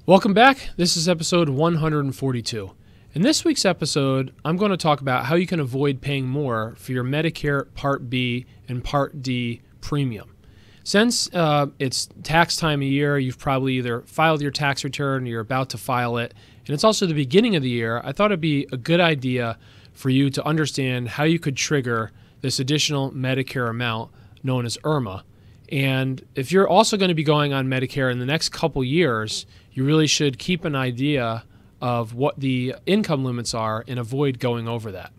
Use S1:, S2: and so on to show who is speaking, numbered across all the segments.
S1: Welcome back. This is episode 142. In this week's episode, I'm going to talk about how you can avoid paying more for your Medicare Part B and Part D premium. Since it's tax time of year, you've probably either filed your tax return or you're about to file it, and it's also the beginning of the year, I thought it'd be a good idea for you to understand how you could trigger this additional Medicare amount known as IRMAA. And if you're also going to be going on Medicare in the next couple years, you really should keep an idea of what the income limits are and avoid going over that.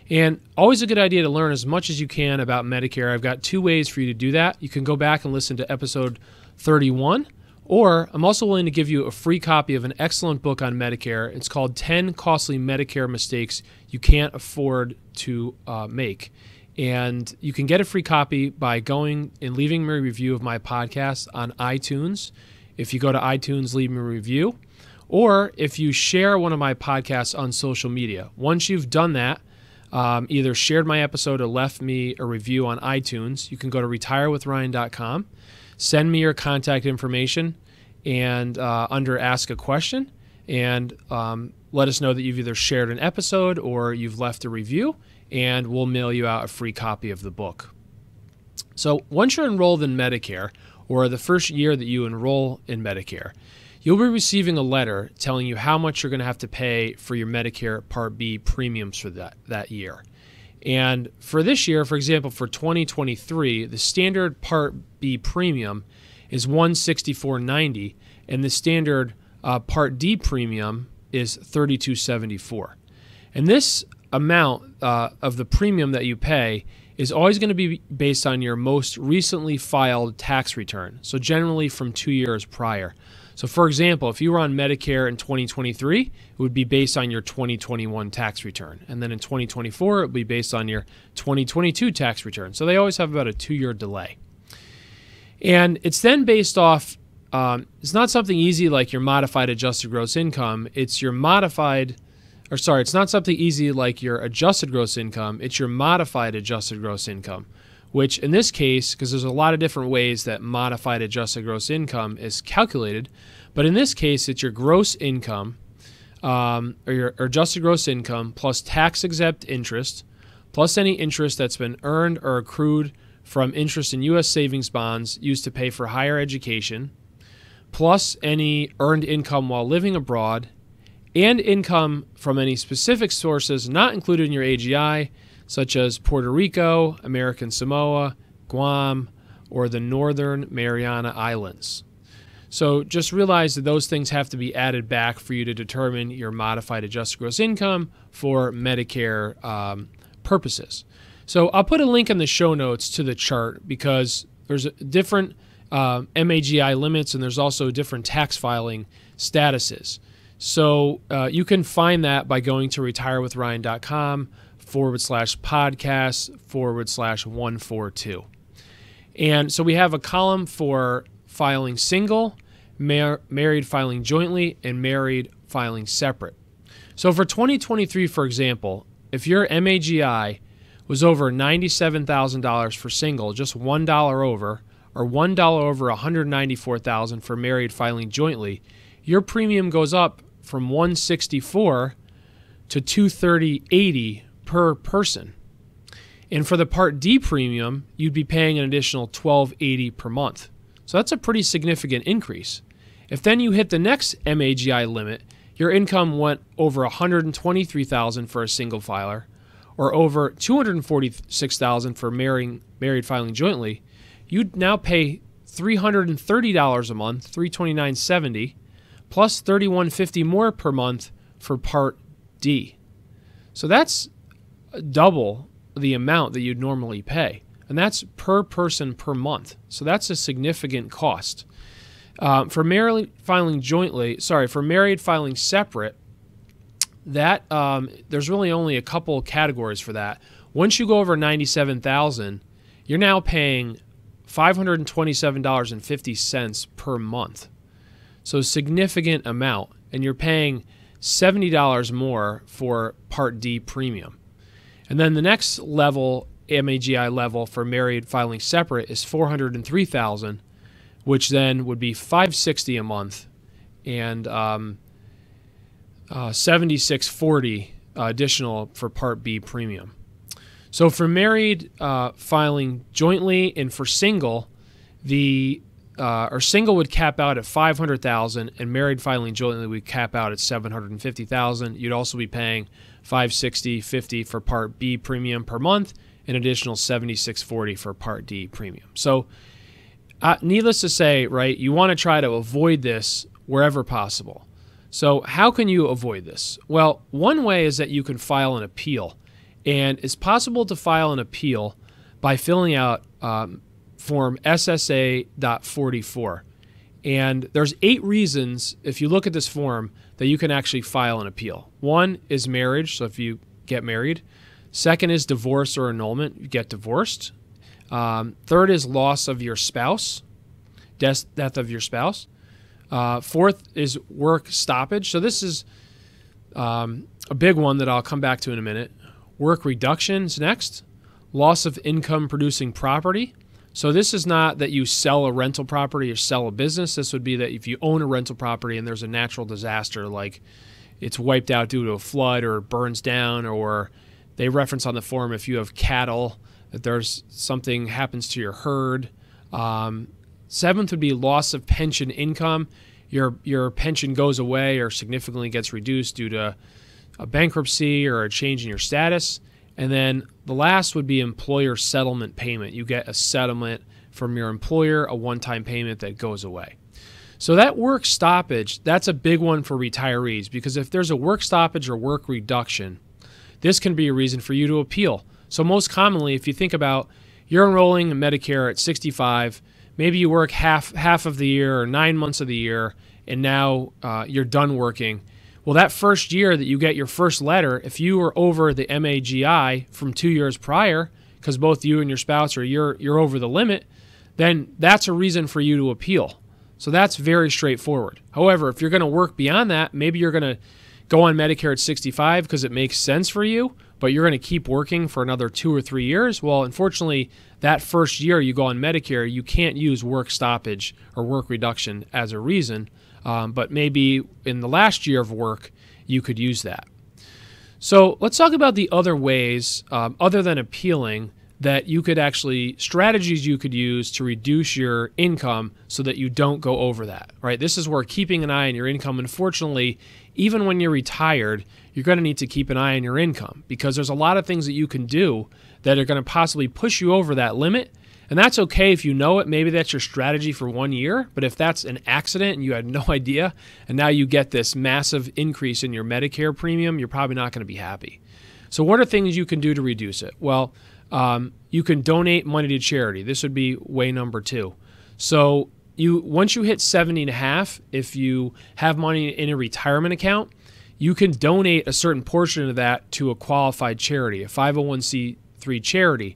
S1: And always a good idea to learn as much as you can about Medicare. I've got two ways for you to do that. You can go back and listen to episode 31, or I'm also willing to give you a free copy of an excellent book on Medicare. It's called 10 Costly Medicare Mistakes You Can't Afford to Make. And you can get a free copy by going and leaving me a review of my podcast on iTunes. If you go to iTunes, leave me a review. Or if you share one of my podcasts on social media. Once you've done that, either shared my episode or left me a review on iTunes, you can go to retirewithryan.com, send me your contact information, and under Ask a Question, and let us know that you've either shared an episode or you've left a review, and we'll mail you out a free copy of the book. So once you're enrolled in Medicare, or the first year that you enroll in Medicare, you'll be receiving a letter telling you how much you're going to have to pay for your Medicare Part B premiums for that year. And for this year, for example, for 2023, the standard Part B premium is $164.90, and the standard Part D premium is $32.74. And this amount of the premium that you pay is always going to be based on your most recently filed tax return, so generally from 2 years prior. So for example, if you were on Medicare in 2023, it would be based on your 2021 tax return. And then in 2024, it would be based on your 2022 tax return. So they always have about a 2-year delay. And it's then based off, it's not something easy like your modified adjusted gross income. It's your it's not something easy like your adjusted gross income. It's your modified adjusted gross income, which in this case, because there's a lot of different ways that modified adjusted gross income is calculated, but in this case, it's your gross income or your adjusted gross income plus tax-exempt interest, plus any interest that's been earned or accrued from interest in U.S. savings bonds used to pay for higher education, plus any earned income while living abroad, and income from any specific sources not included in your AGI, such as Puerto Rico, American Samoa, Guam, or the Northern Mariana Islands. So just realize that those things have to be added back for you to determine your modified adjusted gross income for Medicare purposes. So I'll put a link in the show notes to the chart because there's different MAGI limits and there's also different tax filing statuses. So you can find that by going to retirewithryan.com/podcast/142. And so we have a column for filing single, married filing jointly, and married filing separate. So for 2023, for example, if your MAGI was over $97,000 for single, just $1 over, or $1 over $194,000 for married filing jointly, your premium goes up from $164 to $230.80 per person. And for the Part D premium, you'd be paying an additional $12.80 per month. So that's a pretty significant increase. If then you hit the next MAGI limit, your income went over $123,000 for a single filer, or over $246,000 for married filing jointly, you'd now pay $330 a month, $329.70, plus $31.50 more per month for Part D. So that's double the amount that you'd normally pay, and that's per person per month. So that's a significant cost. For married filing separate, that there's really only a couple categories for that. Once you go over $97,000, you're now paying $527.50 per month. So significant amount, and you're paying $70 more for Part D premium. And then the next level, MAGI level for married filing separate is $403,000, which then would be $560 a month, and $76.40 additional for Part B premium. So for married filing jointly, and for single, single would cap out at $500,000, and married filing jointly would cap out at $750,000. You'd also be paying $560.50 for Part B premium per month, an additional $76.40 for Part D premium. So needless to say, right, you want to try to avoid this wherever possible. So how can you avoid this? Well, one way is that you can file an appeal. And it's possible to file an appeal by filling out form SSA.44. And there's 8 reasons, if you look at this form, that you can actually file an appeal. One is marriage, so if you get married. Second is divorce or annulment, you get divorced. Third is loss of your spouse, death of your spouse. Fourth is work stoppage. So this is a big one that I'll come back to in a minute. Work reductions next. Loss of income producing property. So this is not that you sell a rental property or sell a business. This would be that if you own a rental property and there's a natural disaster, like it's wiped out due to a flood or burns down, or they reference on the form if you have cattle, that there's something happens to your herd. Seventh would be loss of pension income. Your pension goes away or significantly gets reduced due to a bankruptcy or a change in your status. And then the last would be employer settlement payment. You get a settlement from your employer, a one-time payment that goes away. So that work stoppage, that's a big one for retirees, because if there's a work stoppage or work reduction, this can be a reason for you to appeal. So most commonly, if you think about you're enrolling in Medicare at 65, maybe you work half of the year or 9 months of the year, and now you're done working. Well, that first year that you get your first letter, if you were over the MAGI from 2 years prior, because both you and your spouse are you're over the limit, then that's a reason for you to appeal. So that's very straightforward. However, if you're going to work beyond that, maybe you're going to go on Medicare at 65 because it makes sense for you, but you're going to keep working for another 2 or 3 years. Well, unfortunately, that first year you go on Medicare, you can't use work stoppage or work reduction as a reason. But maybe in the last year of work, you could use that. So let's talk about the other ways, other than appealing, that you could actually, strategies you could use to reduce your income so that you don't go over that, right? This is where keeping an eye on your income, unfortunately, even when you're retired, you're going to need to keep an eye on your income, because there's a lot of things that you can do that are going to possibly push you over that limit. And that's okay if you know it. Maybe that's your strategy for 1 year. But if that's an accident and you had no idea, and now you get this massive increase in your Medicare premium, you're probably not going to be happy. So what are things you can do to reduce it? Well, you can donate money to charity. This would be way number 2. So once you hit 70.5, if you have money in a retirement account, you can donate a certain portion of that to a qualified charity, a 501c3 charity.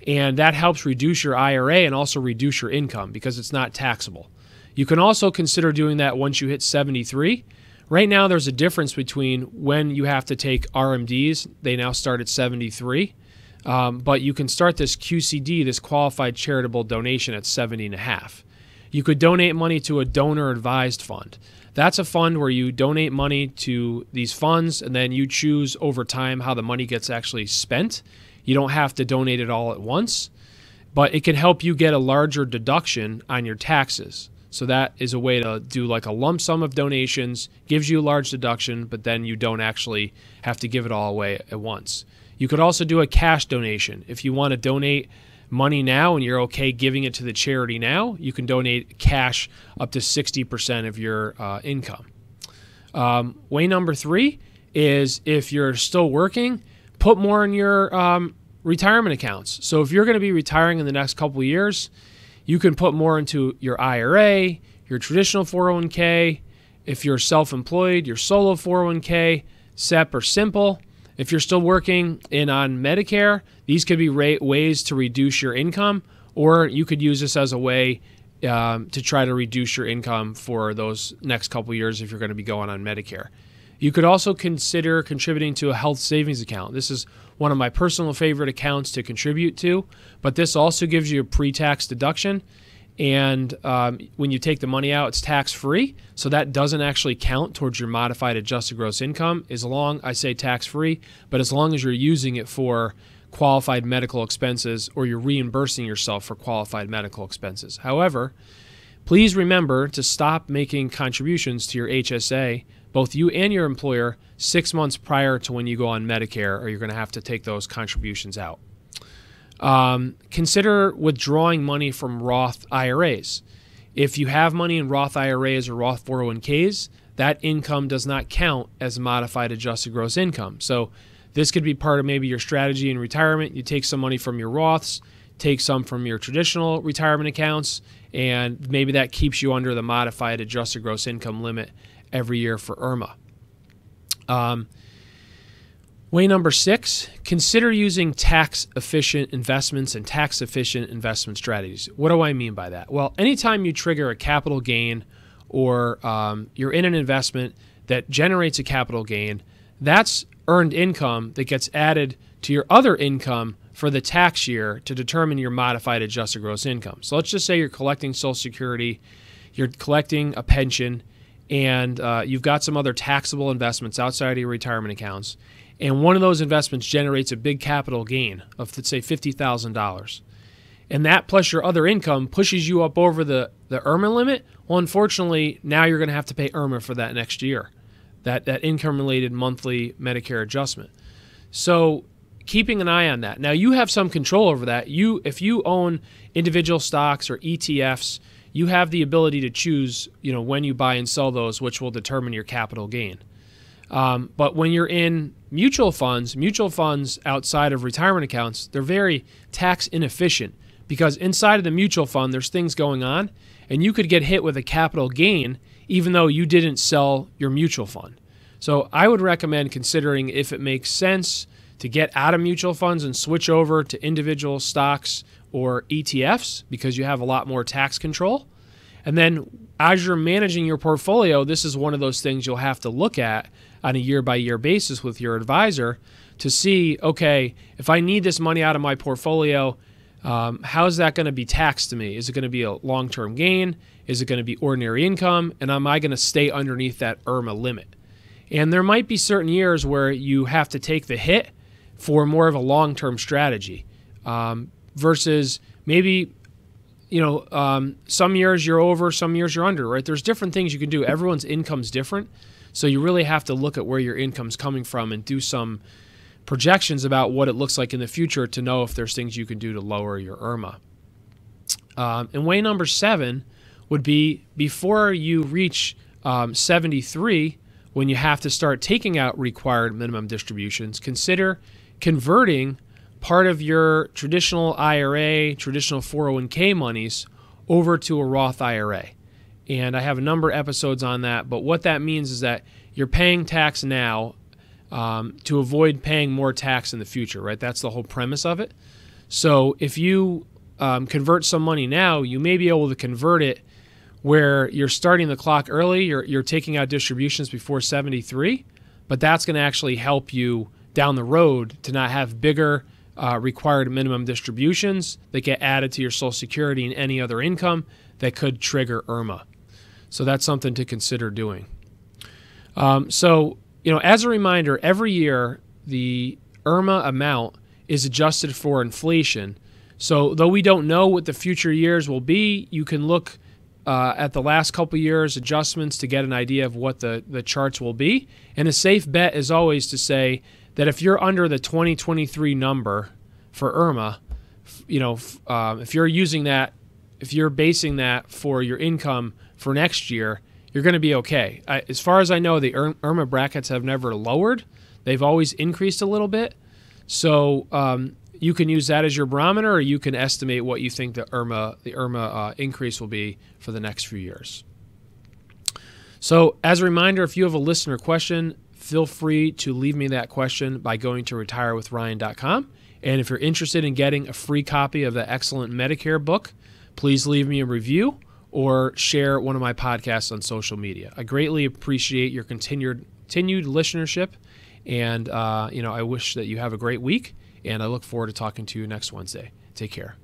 S1: And that helps reduce your IRA and also reduce your income because it's not taxable. You can also consider doing that once you hit 73. Right now, there's a difference between when you have to take RMDs. They now start at 73. But you can start this QCD, this qualified charitable donation, at 70.5. You could donate money to a donor-advised fund. That's a fund where you donate money to these funds, and then you choose over time how the money gets actually spent. You don't have to donate it all at once, but it can help you get a larger deduction on your taxes. So that is a way to do like a lump sum of donations, gives you a large deduction, but then you don't actually have to give it all away at once. You could also do a cash donation. If you want to donate money now and you're okay giving it to the charity now, you can donate cash up to 60% of your income. Way number 3 is if you're still working, put more in your retirement accounts. So if you're going to be retiring in the next couple of years, you can put more into your IRA, your traditional 401k. If you're self-employed, your solo 401k, SEP or simple. If you're still working on Medicare, these could be ways to reduce your income, or you could use this as a way to try to reduce your income for those next couple of years if you're going to be going on Medicare. You could also consider contributing to a health savings account. This is one of my personal favorite accounts to contribute to, but this also gives you a pre-tax deduction. And when you take the money out, it's tax-free. So that doesn't actually count towards your modified adjusted gross income, I say tax-free, but as long as you're using it for qualified medical expenses or you're reimbursing yourself for qualified medical expenses. However, please remember to stop making contributions to your HSA, both you and your employer, 6 months prior to when you go on Medicare, or you're going to have to take those contributions out. Consider withdrawing money from Roth IRAs. If you have money in Roth IRAs or Roth 401ks, that income does not count as modified adjusted gross income. So this could be part of maybe your strategy in retirement. You take some money from your Roths, take some from your traditional retirement accounts, and maybe that keeps you under the modified adjusted gross income limit every year for IRMAA. Way number 6, consider using tax-efficient investments and tax-efficient investment strategies. What do I mean by that? Well, anytime you trigger a capital gain or you're in an investment that generates a capital gain, that's earned income that gets added to your other income for the tax year to determine your modified adjusted gross income. So let's just say you're collecting Social Security, you're collecting a pension, and you've got some other taxable investments outside of your retirement accounts, and one of those investments generates a big capital gain of, let's say, $50,000. And that plus your other income pushes you up over the IRMAA limit. Well, unfortunately, now you're going to have to pay IRMAA for that next year, that income-related monthly Medicare adjustment. So keeping an eye on that. Now, you have some control over that. If you own individual stocks or ETFs, you have the ability to choose, when you buy and sell those, which will determine your capital gain. But when you're in mutual funds outside of retirement accounts, they're very tax inefficient because inside of the mutual fund, there's things going on, and you could get hit with a capital gain even though you didn't sell your mutual fund. So I would recommend considering if it makes sense to get out of mutual funds and switch over to individual stocks or ETFs because you have a lot more tax control. And then as you're managing your portfolio, this is one of those things you'll have to look at on a year-by-year basis with your advisor to see, okay, if I need this money out of my portfolio, how is that going to be taxed to me? Is it going to be a long-term gain? Is it going to be ordinary income? And am I going to stay underneath that IRMAA limit? And there might be certain years where you have to take the hit for more of a long-term strategy versus maybe some years you're over, some years you're under, right? There's different things you can do. Everyone's income's different. So you really have to look at where your income's coming from and do some projections about what it looks like in the future to know if there's things you can do to lower your IRMAA. And way number 7 would be before you reach 73, when you have to start taking out required minimum distributions, consider converting part of your traditional IRA, traditional 401k monies over to a Roth IRA. And I have a number of episodes on that, but what that means is that you're paying tax now to avoid paying more tax in the future, right? That's the whole premise of it. So if you convert some money now, you may be able to convert it where you're starting the clock early, you're taking out distributions before 73, but that's going to actually help you down the road to not have bigger required minimum distributions that get added to your Social Security and any other income that could trigger IRMAA. So that's something to consider doing. As a reminder, every year the IRMAA amount is adjusted for inflation. So though we don't know what the future years will be, you can look at the last couple years' adjustments to get an idea of what the charts will be. And a safe bet is always to say that if you're under the 2023 number for IRMAA, if you're using that, if you're basing that for your income for next year, you're going to be okay. As far as I know, the IRMAA brackets have never lowered. They've always increased a little bit. So you can use that as your barometer, or you can estimate what you think the IRMAA increase will be for the next few years. So as a reminder, if you have a listener question, feel free to leave me that question by going to retirewithryan.com. And if you're interested in getting a free copy of the excellent Medicare book, please leave me a review or share one of my podcasts on social media. I greatly appreciate your continued listenership, and I wish that you have a great week, and I look forward to talking to you next Wednesday. Take care.